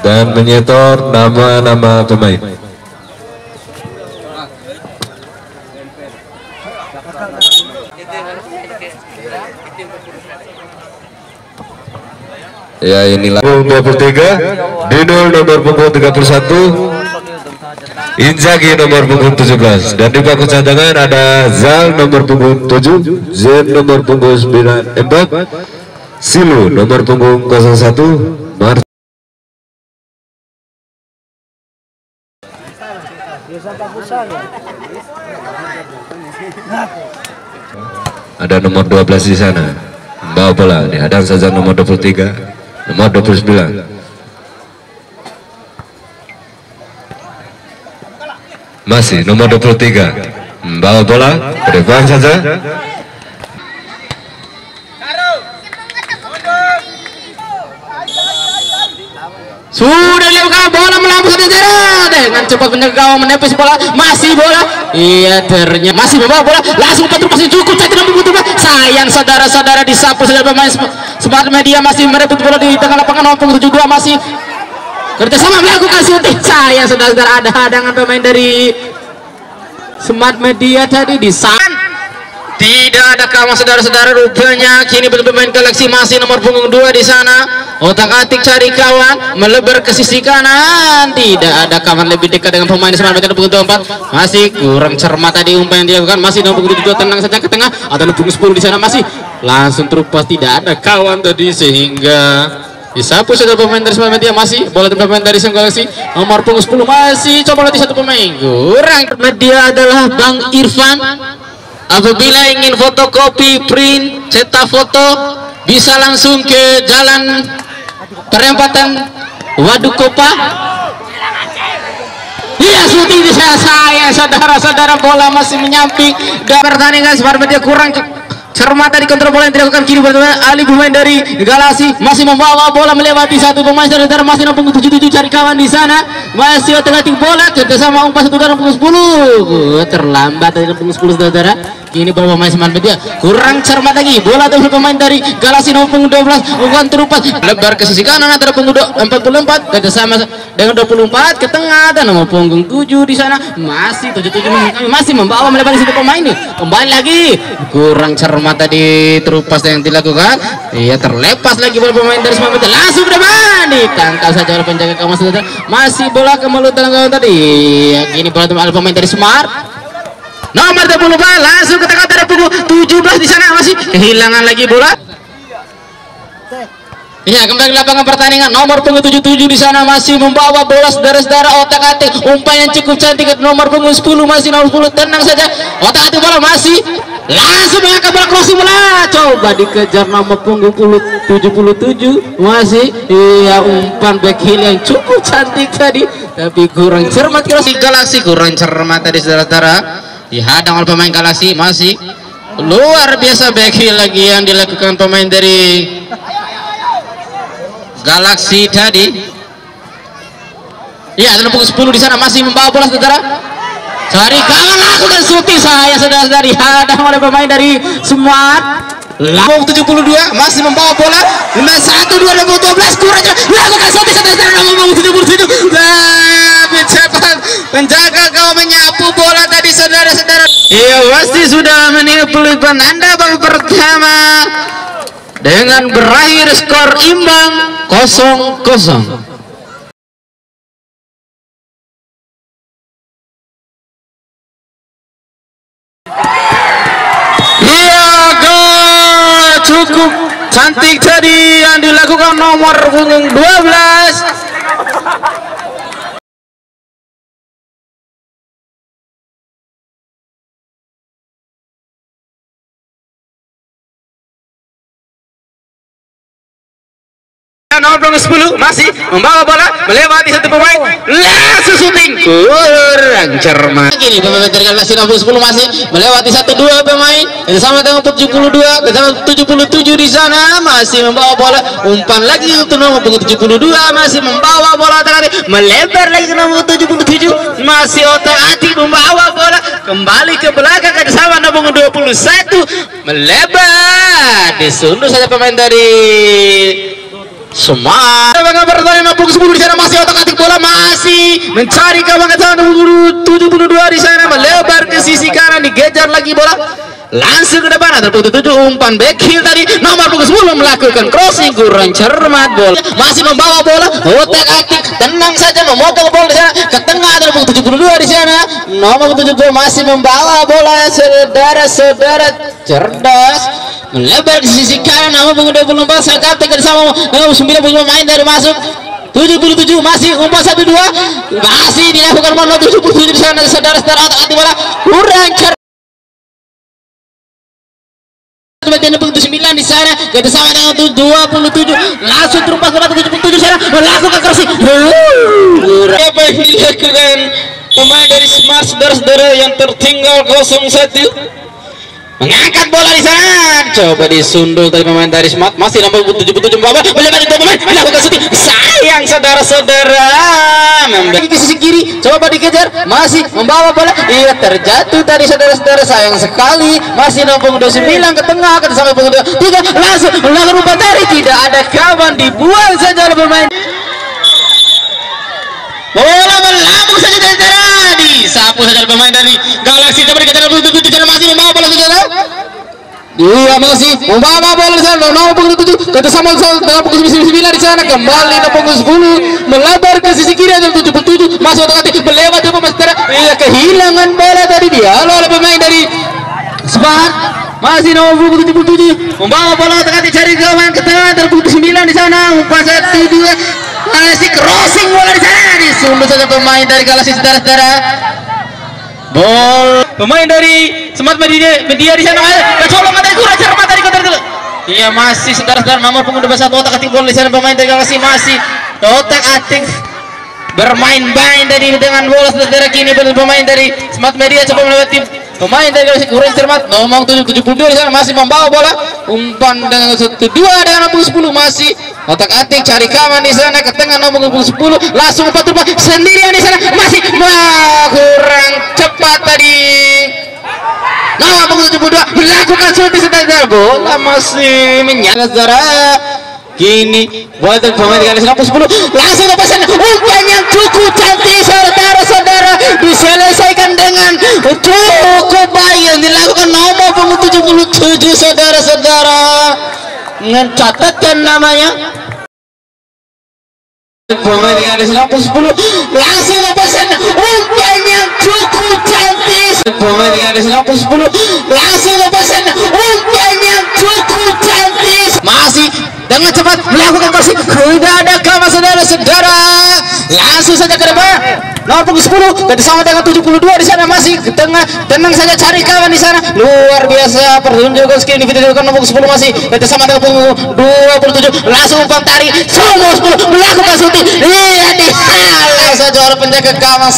dan menyetor nama-nama pemain. Ya, inilah 23 Dino nomor punggung 31, Inzaghi nomor punggung 17, dan di bangku cadangan ada Zal nomor punggung 7, Zen nomor punggung 9, Mbak Silu nomor punggung 01, ada nomor 12 di sana, bawa bola dihadang saja nomor 23, nomor 29. Masih nomor 23, bawa bola ke depan saja. Sudah dilakukan, bola melambung satu zero dengan cepat menjaga gawang, menepis bola, masih bola. Iya, ternyata masih membawa bola, langsung pasti cukup cantik namun butuh. Sayang saudara-saudara, disapu saudara pemain Smart Media masih merebut bola di tengah lapangan. Nomor 72 masih kerjasama melakukan shooting. Sayang saudara-saudara, ada hadangan pemain dari Smart Media tadi di sana. Tidak ada kawan saudara-saudara, rupanya kini pemain Galaxy masih nomor punggung 2 di sana. Otak-atik cari kawan, melebar ke sisi kanan. Tidak ada kawan lebih dekat dengan pemain Smart Media punggung 4. Masih kurang cermat tadi umpan yang dilakukan. Masih nomor punggung 7 tenang saja ke tengah. Atau nomor punggung 10 di sana masih langsung terupas. Tidak ada kawan tadi sehingga disapu saudara pemain dari Smart Media. Masih bola pemain dari Galaxy nomor punggung 10 masih coba latih satu pemain. Kurang media adalah Bang Irfan. Apabila ingin fotokopi, print, cetak foto, bisa langsung ke jalan perempatan Waduk Kopa. Iya, syuting di saya saudara-saudara, bola masih menyamping dan pertandingan Smart Media kurang cermat tadi, kontrol bola yang dilakukan kiri Ali pemain dari Galaxy masih membawa bola melewati satu pemain saudara, masih nomor 77 cari kawan di sana, masih otak-atik bola kerjasama umpan satu dari nomor 10. Terlambat dari nomor 10 saudara. Kini bola pemain Smart Media kurang cermat lagi, bola dari pemain dari Galaxy nomor punggung 12 umpan terupas lebar ke sisi kanan antara punggung 44 kerjasama dengan 24 ke tengah dan nomor punggung 7 di sana masih 77 masih membawa melebar di situ pemain ini. Kembali lagi kurang cermat tadi terupas yang dilakukan. Iya, terlepas lagi bola pemain dari Smart Media, langsung ke depan ditangkap saja oleh penjaga kawan saudara. Masih bola ke mulut tengah tadi. Ya, kini bola pemain dari Smart nomor 24 langsung ke tengah dari punggung 17 di sana, masih kehilangan lagi bola. Ya, kembali ke lapangan pertandingan nomor punggung 77 di sana masih membawa bola saudara-saudara, otak-atik umpan yang cukup cantik nomor punggung 10 masih nomor 10 tenang saja, otak-atik bola masih langsung mengangkat bola crossing bola, coba dikejar nomor punggung 77 masih. Iya, umpan back heel yang cukup cantik tadi tapi kurang cermat. Galaxy kurang cermat tadi saudara-saudara, dihadang oleh pemain Galaxy. Masih luar biasa back heel lagi yang dilakukan pemain dari Galaxy tadi. Ya, nomor 10 di sana masih membawa bola saudara, cari kawan lakukan shooting. Saya saudara-saudara dihadang oleh pemain dari Smart. Nomor 72 masih membawa bola 51 2012 kurang lakukan shooting saudara-saudara nomor 77 tapi cepat penjaga kau menyapu bola tadi saudara-saudara. Iya, pasti sudah menipu penanda babak pertama dengan berakhir skor imbang 0-0. Cukup cantik tadi yang dilakukan nomor punggung 12. Nomor punggung 10 masih membawa bola melewati satu pemain, langsung shooting kurang cermat. Gini pemain dari Galaxy nomor 10 masih melewati 1-2 pemain sama dengan 72 bersama 77 di sana masih membawa bola, umpan lagi untuk nomor punggung 72 masih membawa bola tadi melebar lagi ke nomor 77 masih otak-atik membawa bola kembali ke belakang sama nomor 21 melebar disundul saja pemain dari Semangat pertandingan nomor 10 di sana, masih otak-atik bola, masih mencari kawan ke sana. Nomor 72 di sana melebar ke sisi kanan, dikejar lagi bola langsung ke depan. Ada 77 umpan back heel tadi nomor 10 melakukan crossing, kurang cermat, bola masih membawa bola, otak-atik tenang saja memotong bola di sana ke tengah. Ada 72 di sana, nomor 72 masih membawa bola, saudara-saudara cerdas melebar di sisi kanan. Nomor 24 sang kapten bersama nomor 90 pemain dari masuk 77 masih umpan 1-2 masih dilakukan nomor 77 di sana, saudara-saudara otak-atik bola kurang cerdas. Bagian 9 di sana kerjasama dengan 27 langsung terumpas ke 77 sana melakukan crossing. Apa yang dilakukan pemain dari Smart, saudara-saudara yang tertinggal 0-1 mengangkat bola di sana, coba disundul dari pemain dari Smart, masih nomor 77 membawa melebar itu pemain melakukan shooting, sayang saudara-saudara membeli ke sisi kiri, coba dikejar, masih membawa bola, ia terjatuh tadi saudara-saudara, sayang sekali. Masih nomor 29 ke tengah ke sampai punggung 3 langsung melakukan umpan tarik, tidak ada kawan, dibuang saja oleh pemain. Bola melambung saja dari tadi, sapu saja pemain dari Galaxy, coba dikejar 77 dan masih membawa bola saudara. Dia masih membawa bola di sana, nomor 7 kerjasama dengan pukul 9 di sana, kembali nomor 10 melebar ke sisi kiri. Ada 77 masuk otak-atik melewat pemain saudara, ia kehilangan bola tadi, dia oleh pemain dari Smart. Masih nomor 77 membawa bola otak-atik cari kawan ke tengah. Ada 9 di sana, umpan 1-2 masih crossing bola di sana, disundul saja pemain dari Galaxy, saudara-saudara. Bola pemain dari Smart media di sana, kecolongan dari kurang cermat dari konter dulu. Iya masih saudara-saudara, nomor punggung 21 otak-atik bola di sana, pemain dari Galaxy masih otak-atik bermain-main dari dengan bola saudara. Kini pemain dari Smart Media coba melewati pemain dari Galaxy, kurang cermat, nomor 72 di sana masih membawa bola, umpan dengan 1-2 dengan nomor 10 masih otak-atik cari kawan di sana ke tengah. Nomor 10 langsung umpan terus sendirian di sana, masih kurang cepat tadi. Nomor 72 melakukan shooting saudara, bola masih menyala saudara. Kini bola dari pemain Galaxy nomor 10 langsung lepasan, umpan yang cukup cantik saudara-saudara, diselesaikan dengan cukup baik yang dilakukan nomor 77 saudara-saudara, mencatatkan namanya pemain Galaxy nomor 10 langsung lepasan, umpan yang cukup cantik pemain Galaxy nomor 10 langsung lepasan, umpan yang cukup cantik, masih dengan cepat melakukan crossing, tidak ada kawan saudara-saudara, langsung saja ke depan. Nomor 10 bersama dengan 72 di sana masih ke tengah, tenang saja cari kawan di sana, luar biasa pertunjukan skill individu nomor 10 masih bersama dengan 27 langsung umpan tarik, nomor 10 melakukan shooting, iya dihalau saja oleh penjaga kawan.